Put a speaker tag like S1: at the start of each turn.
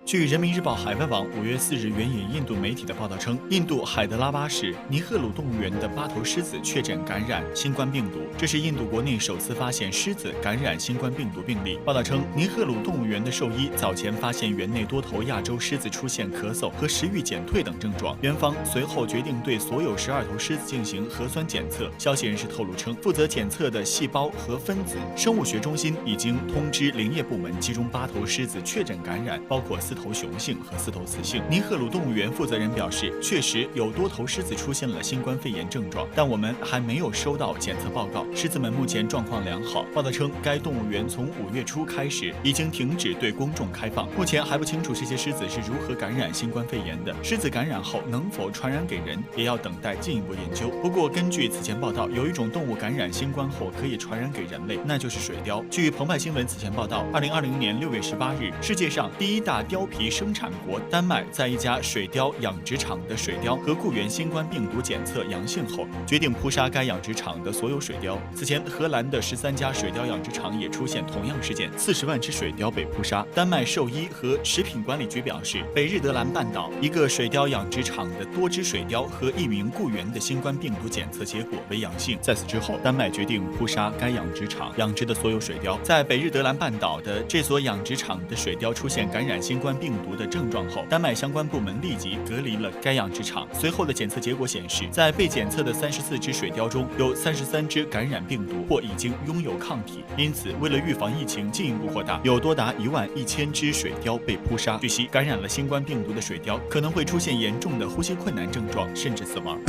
S1: 据人民日报海外网5月4日援引印度媒体的报道称，印度海德拉巴市尼赫鲁动物园的8头狮子确诊感染新冠病毒，这是印度国内首次发现狮子感染新冠病毒病例。报道称，尼赫鲁动物园的兽医早前发现园内多头亚洲狮子出现咳嗽和食欲减退等症状，园方随后决定对所有12头狮子进行核酸检测。消息人士透露称，负责检测的细胞和分子生物学中心已经通知林业部门，其中8头狮子确诊感染，包括4头雄性和4头雌性。尼赫鲁动物园负责人表示，确实有多头狮子出现了新冠肺炎症状，但我们还没有收到检测报告。狮子们目前状况良好。报道称，该动物园从5月初开始已经停止对公众开放，目前还不清楚这些狮子是如何感染新冠肺炎的。狮子感染后能否传染给人，也要等待进一步研究。不过，根据此前报道，有一种动物感染新冠后可以传染给人类，那就是水貂。据澎湃新闻此前报道，2020年6月18日，世界上第1大貂皮生产国丹麦在一家水貂养殖场的水貂和雇员新冠病毒检测阳性后，决定扑杀该养殖场的所有水貂。此前，荷兰的13家水貂养殖场也出现同样事件，40万只水貂被扑杀。丹麦兽医和食品管理局表示，北日德兰半岛一个水貂养殖场的多只水貂和1名雇员的新冠病毒检测结果为阳性。在此之后，丹麦决定扑杀该养殖场养殖的所有水貂。在北日德兰半岛的这所养殖场的水貂出现感染新冠病毒的症状后，丹麦相关部门立即隔离了该养殖场。随后的检测结果显示，在被检测的34只水貂中，有33只感染病毒或已经拥有抗体。因此，为了预防疫情进一步扩大，有多达11000只水貂被扑杀。据悉，感染了新冠病毒的水貂可能会出现严重的呼吸困难症状，甚至死亡。